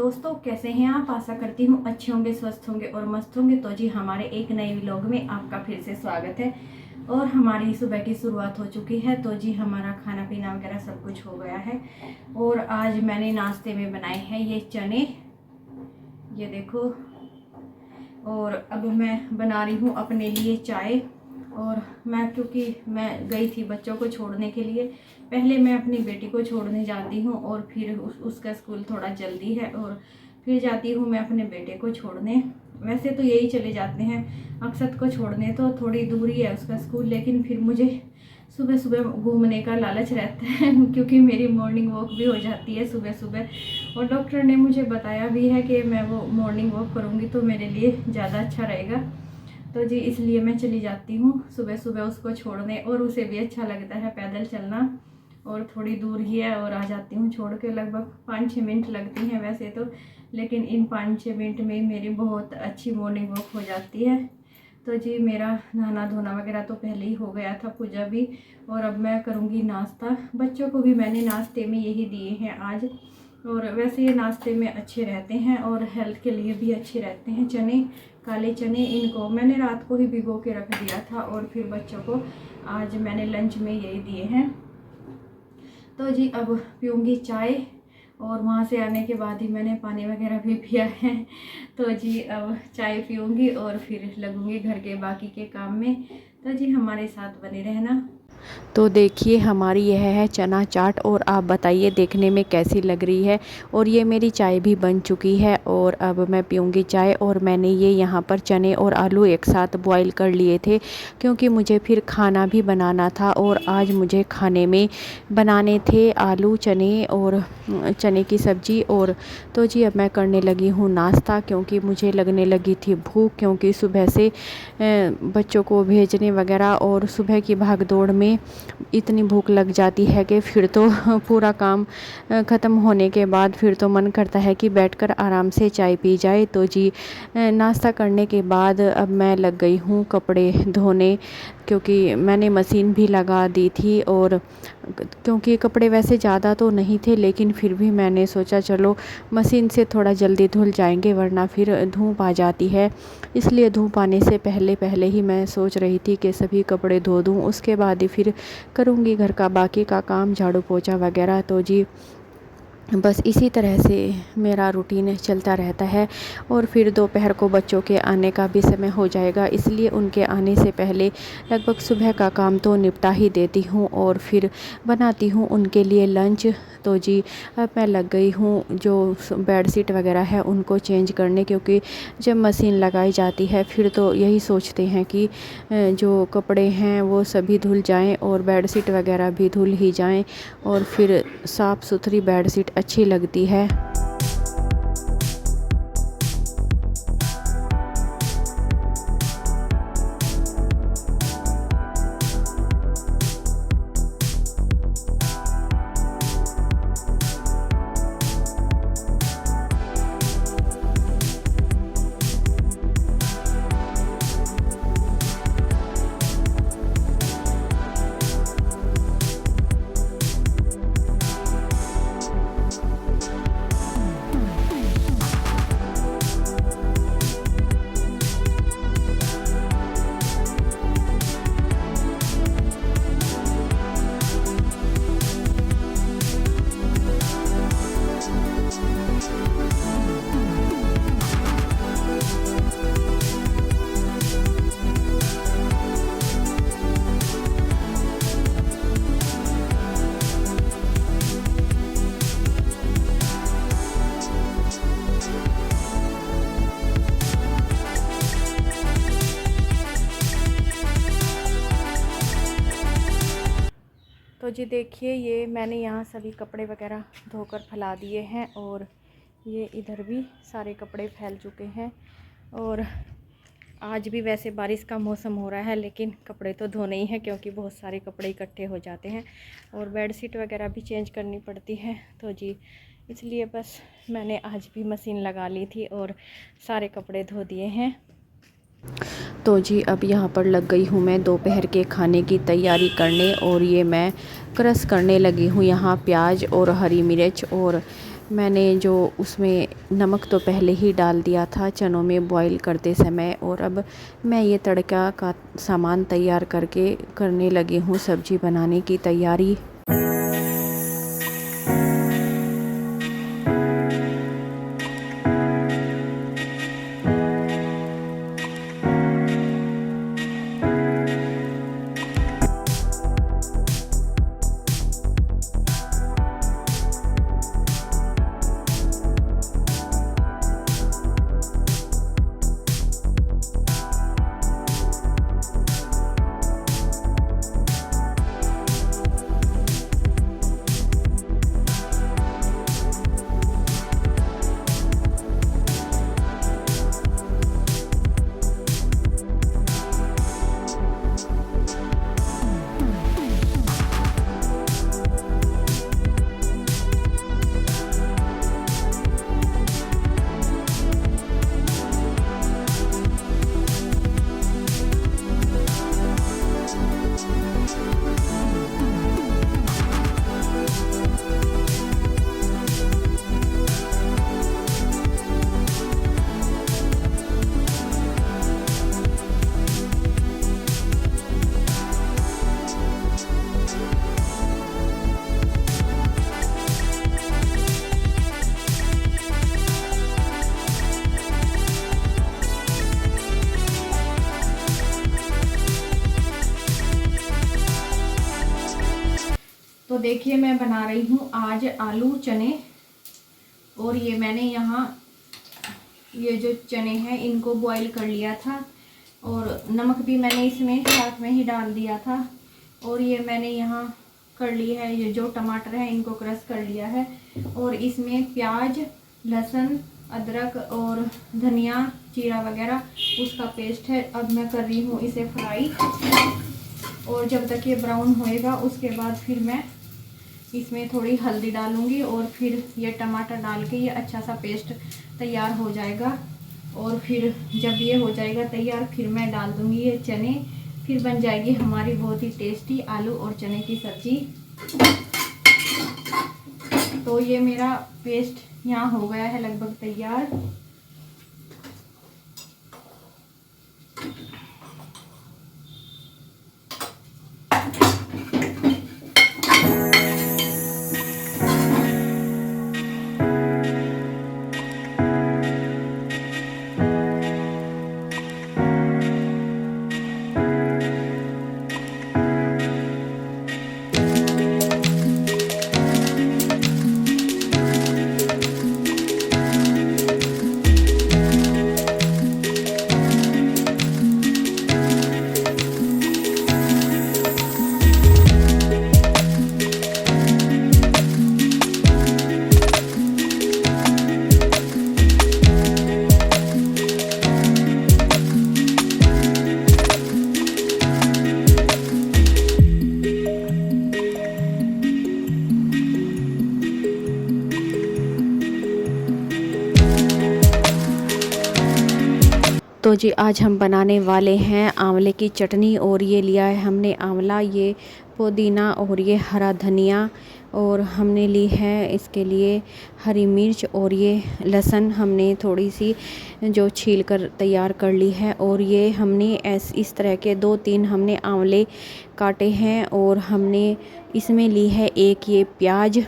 दोस्तों, कैसे हैं आप? आशा करती हूँ अच्छे होंगे, स्वस्थ होंगे और मस्त होंगे। तो जी हमारे एक नए व्लॉग में आपका फिर से स्वागत है। और हमारी सुबह की शुरुआत हो चुकी है। तो जी हमारा खाना पीना वगैरह सब कुछ हो गया है। और आज मैंने नाश्ते में बनाए हैं ये चने, ये देखो। और अब मैं बना रही हूँ अपने लिए चाय। और क्योंकि मैं गई थी बच्चों को छोड़ने के लिए, पहले मैं अपनी बेटी को छोड़ने जाती हूँ और फिर उसका स्कूल थोड़ा जल्दी है और फिर जाती हूँ मैं अपने बेटे को छोड़ने। वैसे तो यही चले जाते हैं अक्षत को छोड़ने, तो थोड़ी दूरी है उसका स्कूल, लेकिन फिर मुझे सुबह सुबह घूमने का लालच रहता है क्योंकि मेरी मॉर्निंग वॉक भी हो जाती है सुबह सुबह। और डॉक्टर ने मुझे बताया भी है कि मैं वो मॉर्निंग वॉक करूँगी तो मेरे लिए ज़्यादा अच्छा रहेगा। तो जी इसलिए मैं चली जाती हूँ सुबह सुबह उसको छोड़ने, और उसे भी अच्छा लगता है पैदल चलना। और थोड़ी दूर ही है और आ जाती हूँ छोड़ के। लगभग 5-6 मिनट लगती हैं वैसे तो, लेकिन इन 5-6 मिनट में मेरी बहुत अच्छी मॉर्निंग वॉक हो जाती है। तो जी मेरा नहाना धोना वगैरह तो पहले ही हो गया था, पूजा भी। और अब मैं करूँगी नाश्ता। बच्चों को भी मैंने नाश्ते में यही दिए हैं आज। और वैसे ये नाश्ते में अच्छे रहते हैं और हेल्थ के लिए भी अच्छे रहते हैं। चने, काले चने, इनको मैंने रात को ही भिगो के रख दिया था और फिर बच्चों को आज मैंने लंच में यही दिए हैं। तो जी अब पीऊँगी चाय, और वहाँ से आने के बाद ही मैंने पानी वगैरह भी पिया है। तो जी अब चाय पीऊँगी और फिर लगूँगी घर के बाकी के काम में। तो जी हमारे साथ बने रहना। तो देखिए हमारी यह है चना चाट, और आप बताइए देखने में कैसी लग रही है। और ये मेरी चाय भी बन चुकी है और अब मैं पीऊँगी चाय। और मैंने ये यहाँ पर चने और आलू एक साथ बॉईल कर लिए थे क्योंकि मुझे फिर खाना भी बनाना था। और आज मुझे खाने में बनाने थे आलू, चने और चने की सब्ज़ी। और तो जी अब मैं करने लगी हूँ नाश्ता, क्योंकि मुझे लगने लगी थी भूख, क्योंकि सुबह से बच्चों को भेजने वगैरह और सुबह की भाग दौड़ में इतनी भूख लग जाती है कि फिर तो पूरा काम ख़त्म होने के बाद फिर तो मन करता है कि बैठकर आराम से चाय पी जाए। तो जी नाश्ता करने के बाद अब मैं लग गई हूँ कपड़े धोने, क्योंकि मैंने मशीन भी लगा दी थी। और क्योंकि कपड़े वैसे ज़्यादा तो नहीं थे, लेकिन फिर भी मैंने सोचा चलो मशीन से थोड़ा जल्दी धुल जाएंगे, वरना फिर धूप आ जाती है। इसलिए धूप आने से पहले पहले ही मैं सोच रही थी कि सभी कपड़े धो दूँ, उसके बाद ही फिर करूँगी घर का बाकी का काम, झाड़ू पोछा वगैरह। तो जी बस इसी तरह से मेरा रूटीन चलता रहता है। और फिर दोपहर को बच्चों के आने का भी समय हो जाएगा, इसलिए उनके आने से पहले लगभग सुबह का काम तो निपटा ही देती हूँ और फिर बनाती हूँ उनके लिए लंच। तो जी अब मैं लग गई हूँ जो बेडशीट वगैरह है उनको चेंज करने, क्योंकि जब मशीन लगाई जाती है फिर तो यही सोचते हैं कि जो कपड़े हैं वो सभी धुल जाएं और बेडशीट वगैरह भी धुल ही जाएं, और फिर साफ़ सुथरी बेडशीट अच्छी लगती है। तो जी देखिए ये मैंने यहाँ सभी कपड़े वगैरह धोकर फैला दिए हैं, और ये इधर भी सारे कपड़े फैल चुके हैं। और आज भी वैसे बारिश का मौसम हो रहा है, लेकिन कपड़े तो धोने ही हैं क्योंकि बहुत सारे कपड़े इकट्ठे हो जाते हैं और बेडशीट वगैरह भी चेंज करनी पड़ती है। तो जी इसलिए बस मैंने आज भी मशीन लगा ली थी और सारे कपड़े धो दिए हैं। तो जी अब यहाँ पर लग गई हूँ मैं दोपहर के खाने की तैयारी करने, और ये मैं क्रश करने लगी हूँ यहाँ प्याज और हरी मिर्च और मैंने जो उसमें नमक तो पहले ही डाल दिया था चनों में बॉईल करते समय। और अब मैं ये तड़का का सामान तैयार करके करने लगी हूँ सब्ज़ी बनाने की तैयारी। तो देखिए मैं बना रही हूँ आज आलू चने। और ये मैंने यहाँ ये जो चने हैं इनको बॉईल कर लिया था और नमक भी मैंने इसमें साथ में ही डाल दिया था। और ये मैंने यहाँ कर ली है, ये जो टमाटर है इनको क्रश कर लिया है। और इसमें प्याज, लहसुन, अदरक और धनिया, जीरा वगैरह उसका पेस्ट है। अब मैं कर रही हूँ इसे फ्राई। और जब तक ये ब्राउन होएगा उसके बाद फिर मैं इसमें थोड़ी हल्दी डालूंगी और फिर ये टमाटर डाल के ये अच्छा सा पेस्ट तैयार हो जाएगा। और फिर जब ये हो जाएगा तैयार फिर मैं डाल दूंगी ये चने। फिर बन जाएगी हमारी बहुत ही टेस्टी आलू और चने की सब्ज़ी। तो ये मेरा पेस्ट यहाँ हो गया है लगभग तैयार। तो जी आज हम बनाने वाले हैं आंवले की चटनी। और ये लिया है हमने आंवला, ये पुदीना और ये हरा धनिया। और हमने ली है इसके लिए हरी मिर्च और ये लहसुन हमने थोड़ी सी जो छील कर तैयार कर ली है। और ये हमने इस तरह के 2-3 हमने आंवले काटे हैं। और हमने इसमें ली है एक ये प्याज।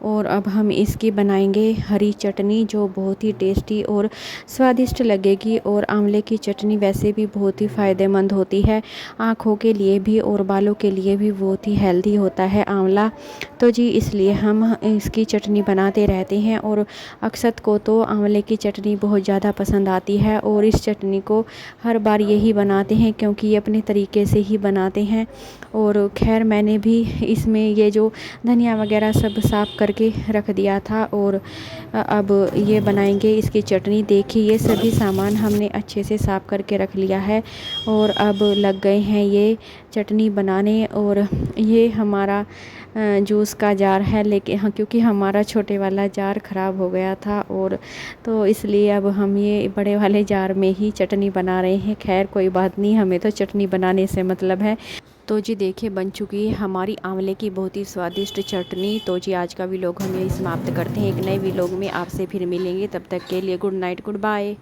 और अब हम इसकी बनाएंगे हरी चटनी जो बहुत ही टेस्टी और स्वादिष्ट लगेगी। और आंवले की चटनी वैसे भी बहुत ही फ़ायदेमंद होती है, आँखों के लिए भी और बालों के लिए भी बहुत ही हेल्दी होता है आंवला। तो जी इसलिए हम इसकी चटनी बनाते रहते हैं। और अक्सर को तो आंवले की चटनी बहुत ज़्यादा पसंद आती है और इस चटनी को हर बार यही बनाते हैं क्योंकि ये अपने तरीके से ही बनाते हैं। और खैर मैंने भी इसमें ये जो धनिया वगैरह सब साफ़ करके रख दिया था। और अब ये बनाएंगे इसकी चटनी। देखिए ये सभी सामान हमने अच्छे से साफ़ करके रख लिया है और अब लग गए हैं ये चटनी बनाने। और ये हमारा जूस का जार है, लेकिन हाँ क्योंकि हमारा छोटे वाला जार ख़राब हो गया था और तो इसलिए अब हम ये बड़े वाले जार में ही चटनी बना रहे हैं। खैर कोई बात नहीं, हमें तो चटनी बनाने से मतलब है। तो जी देखिए बन चुकी है हमारी आंवले की बहुत ही स्वादिष्ट चटनी। तो जी आज का व्लॉग हम यही समाप्त करते हैं। एक नए व्लॉग में आपसे फिर मिलेंगे, तब तक के लिए गुड नाइट, गुड बाय।